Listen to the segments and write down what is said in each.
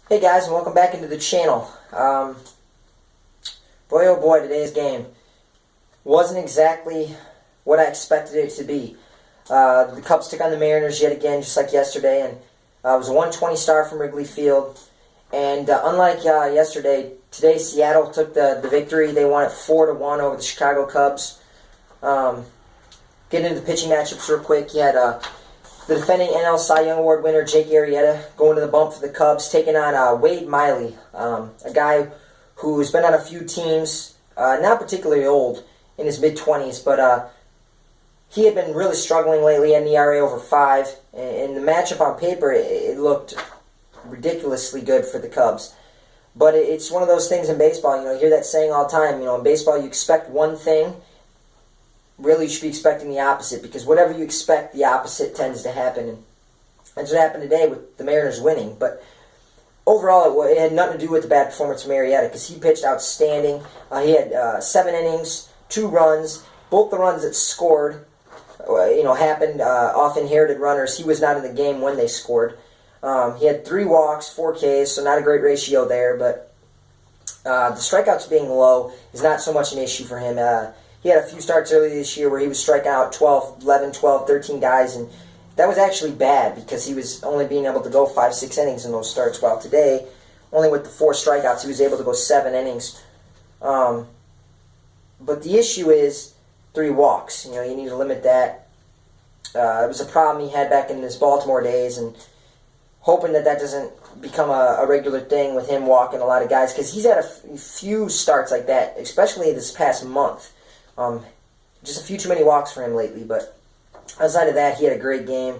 Hey guys, and welcome back into the channel. Boy oh boy, today's game wasn't exactly what I expected it to be. The Cubs took on the Mariners yet again, just like yesterday, and it was a 120 start from Wrigley Field. And unlike yesterday, today Seattle took the victory. They won it 4-1 over the Chicago Cubs. Getting into the pitching matchups real quick, you had the defending NL Cy Young Award winner Jake Arrieta going to the bump for the Cubs, taking on Wade Miley, a guy who's been on a few teams, not particularly old, in his mid-20s, but he had been really struggling lately, had an ERA over 5, and the matchup on paper, it looked ridiculously good for the Cubs. But it's one of those things in baseball, you hear that saying all the time, in baseball you expect one thing, really you should be expecting the opposite, because whatever you expect, the opposite tends to happen. And that's what happened today with the Mariners winning. But overall, it had nothing to do with the bad performance from Arrieta, because he pitched outstanding. He had 7 innings, 2 runs. Both the runs that scored, happened off inherited runners. He was not in the game when they scored. He had 3 walks, 4 Ks, so not a great ratio there. But the strikeouts being low is not so much an issue for him. He had a few starts early this year where he was striking out 11, 12, 13 guys, and that was actually bad because he was only being able to go 5, 6 innings in those starts, while today, only with the 4 strikeouts, he was able to go 7 innings. But the issue is 3 walks. You need to limit that. It was a problem he had back in his Baltimore days, and hoping that doesn't become a regular thing with him walking a lot of guys, because he's had a few starts like that, especially this past month. Just a few too many walks for him lately, but outside of that, he had a great game.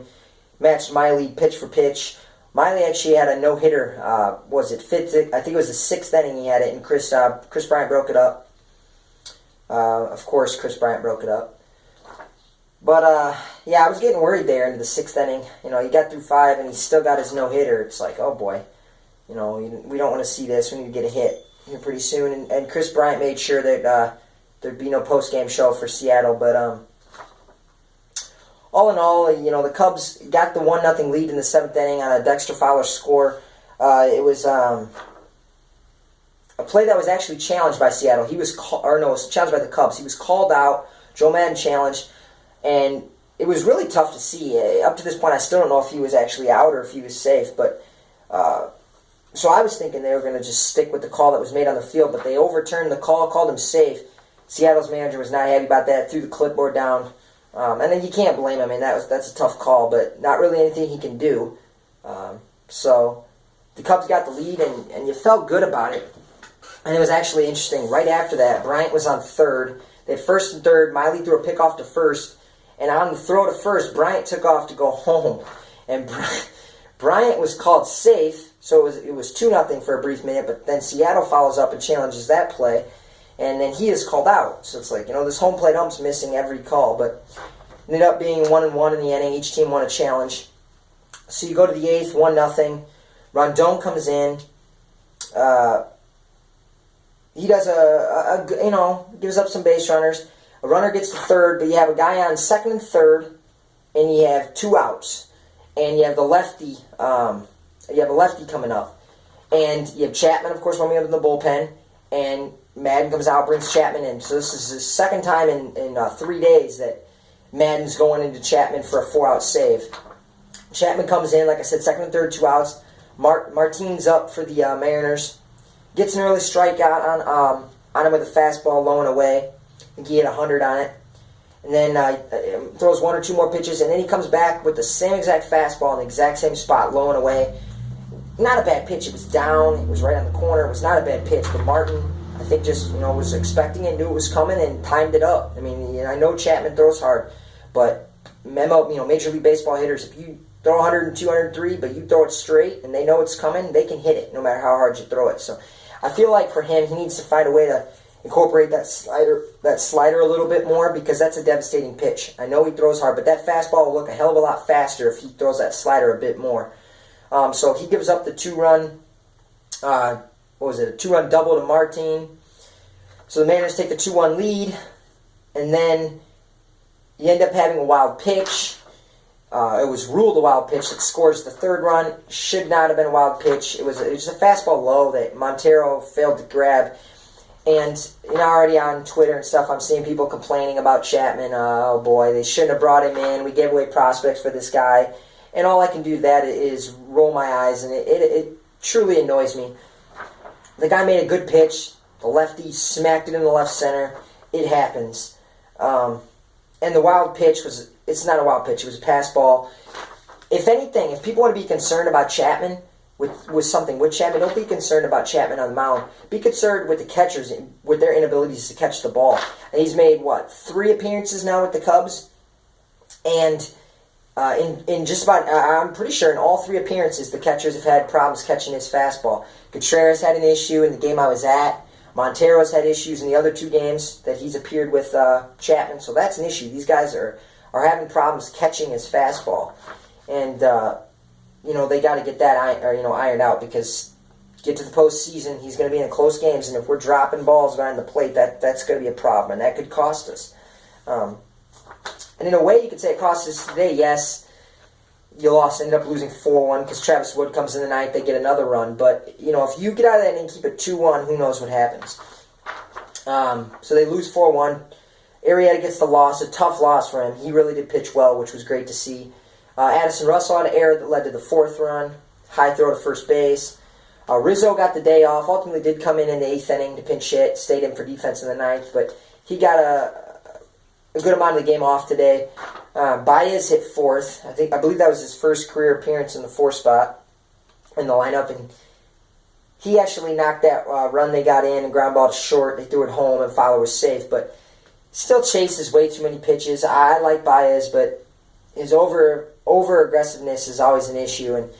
Matched Miley pitch for pitch. Miley actually had a no-hitter. Fifth? I think it was the 6th inning he had it, and Chris Bryant broke it up. Of course, Chris Bryant broke it up. But, yeah, I was getting worried there into the 6th inning. He got through 5, and he still got his no-hitter. It's like, oh, boy. We don't want to see this. We need to get a hit here pretty soon. And Chris Bryant made sure that there'd be no post-game show for Seattle. But all in all, the Cubs got the 1-0 lead in the 7th inning on a Dexter Fowler score. It was a play that was actually challenged by Seattle. It was challenged by the Cubs. He was called out. Joe Madden challenged. And it was really tough to see. Up to this point, I still don't know if he was actually out or if he was safe. But so I was thinking they were going to just stick with the call that was made on the field. But they overturned the call, called him safe. Seattle's manager was not happy about that, threw the clipboard down. And then you can't blame him. That's a tough call, but not really anything he can do. So the Cubs got the lead, and you felt good about it. And it was actually interesting. Right after that, Bryant was on third. They had first and third. Miley threw a pick off to first. And on the throw to first, Bryant took off to go home. And Bryant was called safe, so it was 2-0 for a brief minute. But then Seattle follows up and challenges that play. And then he is called out. So it's like, this home plate ump's missing every call. But it ended up being 1-1 in the inning. Each team won a challenge. So you go to the 8th, 1-0. Rondon comes in. He does gives up some base runners. A runner gets to third, but you have a guy on second and third, and you have 2 outs. And you have the lefty. You have a lefty coming up. And you have Chapman, of course, warming up in the bullpen. And Madden comes out, brings Chapman in. So this is his 2nd time in 3 days that Madden's going into Chapman for a 4-out save. Chapman comes in, like I said, 2nd and 3rd, 2 outs. Martine's up for the Mariners. Gets an early strikeout on him with a fastball low and away. I think he hit 100 on it. And then throws 1 or 2 more pitches, and then he comes back with the same exact fastball in the exact same spot, low and away. Not a bad pitch. It was down. It was right on the corner. It was not a bad pitch, but Martin, I think, just was expecting it, knew it was coming, and timed it up. I mean, I know Chapman throws hard, but Major League Baseball hitters, if you throw 102, 103, but you throw it straight, and they know it's coming, they can hit it no matter how hard you throw it. So I feel like for him, he needs to find a way to incorporate that slider a little bit more, because that's a devastating pitch. I know he throws hard, but that fastball will look a hell of a lot faster if he throws that slider a bit more. So he gives up the 2-run, a 2-run double to Martin. So the Mariners take the 2-1 lead, and then you end up having a wild pitch. It was ruled a wild pitch that scores the third run. Should not have been a wild pitch. It was a fastball low that Montero failed to grab. And already on Twitter and stuff, I'm seeing people complaining about Chapman. Oh boy, they shouldn't have brought him in. We gave away prospects for this guy. And all I can do to that is roll my eyes, and it truly annoys me. The guy made a good pitch. The lefty smacked it in the left center. It happens. And the wild pitch it's not a wild pitch. It was a pass ball. If anything, if people want to be concerned about Chapman, with Chapman, don't be concerned about Chapman on the mound. Be concerned with the catchers, with their inabilities to catch the ball. And he's made, 3 appearances now with the Cubs? And in just about, I'm pretty sure in all 3 appearances, the catchers have had problems catching his fastball. Contreras had an issue in the game I was at. Montero's had issues in the other 2 games that he's appeared with Chapman. So that's an issue. These guys are having problems catching his fastball. And, they got to get that ironed out, because get to the postseason, he's going to be in close games, and if we're dropping balls behind the plate, that's going to be a problem, and that could cost us. And in a way, you could say it cost us today. Yes, you ended up losing 4-1 because Travis Wood comes in the ninth, they get another run. But, if you get out of that and keep it 2-1, who knows what happens. So they lose 4-1. Arrieta gets the loss, a tough loss for him. He really did pitch well, which was great to see. Addison Russell had an error that led to the 4th run. High throw to first base. Rizzo got the day off. Ultimately did come in the 8th inning to pinch hit. Stayed in for defense in the 9th. But he got a good amount of the game off today. Baez hit 4th. I believe that was his first career appearance in the 4th spot in the lineup. And he actually knocked that run they got in and ground ball to short. They threw it home and Fowler was safe. But still chases way too many pitches. I like Baez, but his over aggressiveness is always an issue, and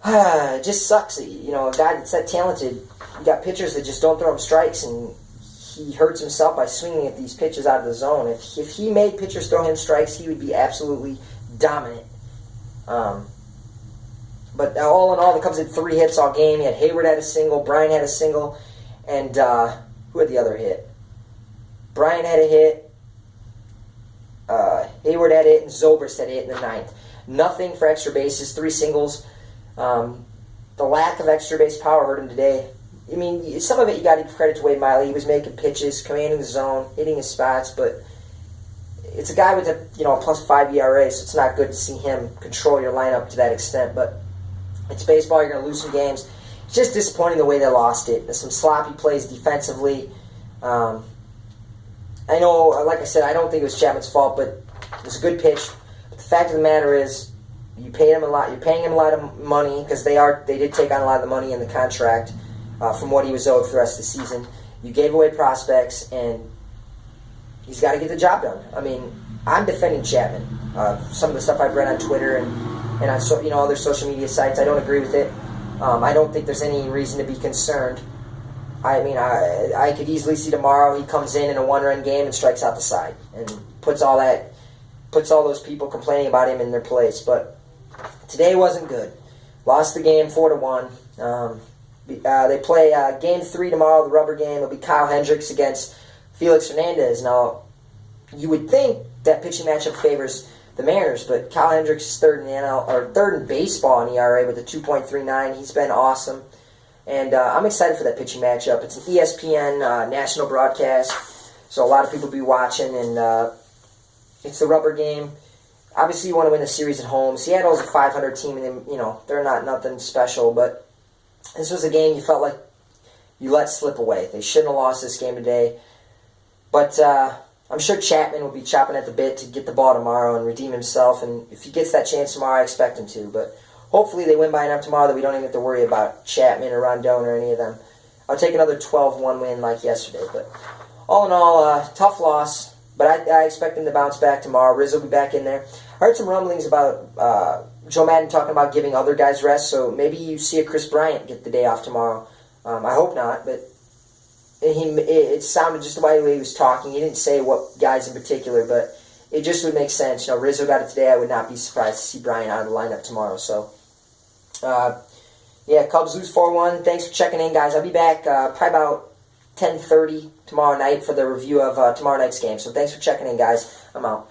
it just sucks. A guy that's that talented, you got pitchers that just don't throw him strikes, and he hurts himself by swinging at these pitches out of the zone. If he made pitchers throw him strikes, he would be absolutely dominant. But all in all, the Cubs had 3 hits all game. He had Hayward had a single, Bryan had a single, and who had the other hit? Bryan had a hit. Hayward had it, and Zobrist had it in the 9th. Nothing for extra bases, 3 singles. The lack of extra base power hurt him today. I mean, some of it you got to give credit to Wade Miley. He was making pitches, commanding the zone, hitting his spots, but it's a guy with a +5 ERA, so it's not good to see him control your lineup to that extent. But it's baseball. You're going to lose some games. It's just disappointing the way they lost it. There's some sloppy plays defensively. I know, like I said, I don't think it was Chapman's fault, but it was a good pitch. But the fact of the matter is, you paid him a lot. You're paying him a lot of money because they did take on a lot of the money in the contract from what he was owed for the rest of the season. You gave away prospects, and he's got to get the job done. I mean, I'm defending Chapman. Some of the stuff I've read on Twitter and on other social media sites, I don't agree with it. I don't think there's any reason to be concerned. I mean, I could easily see tomorrow he comes in a 1-run game and strikes out the side and puts all those people complaining about him in their place. But today wasn't good. Lost the game 4-1. They play Game 3 tomorrow, the rubber game. It'll be Kyle Hendricks against Felix Hernandez. Now, you would think that pitching matchup favors the Mariners, but Kyle Hendricks is third in baseball in ERA with a 2.39. He's been awesome. And I'm excited for that pitching matchup. It's an ESPN national broadcast, so a lot of people will be watching, and it's the rubber game. Obviously, you want to win the series at home. Seattle's a 500 team, and they're not nothing special, but this was a game you felt like you let slip away. They shouldn't have lost this game today. But I'm sure Chapman will be chopping at the bit to get the ball tomorrow and redeem himself, and if he gets that chance tomorrow, I expect him to, but hopefully they win by enough tomorrow that we don't even have to worry about Chapman or Rondon or any of them. I'll take another 12-1 win like yesterday. But all in all, tough loss. But I expect them to bounce back tomorrow. Rizzo will be back in there. I heard some rumblings about Joe Madden talking about giving other guys rest, so maybe you see a Chris Bryant get the day off tomorrow. I hope not, but it sounded just the way he was talking. He didn't say what guys in particular, but it just would make sense. Rizzo got it today. I would not be surprised to see Bryant out of the lineup tomorrow. So, Cubs lose 4-1. Thanks for checking in, guys. I'll be back probably about 10:30 tomorrow night for the review of tomorrow night's game. So thanks for checking in, guys. I'm out.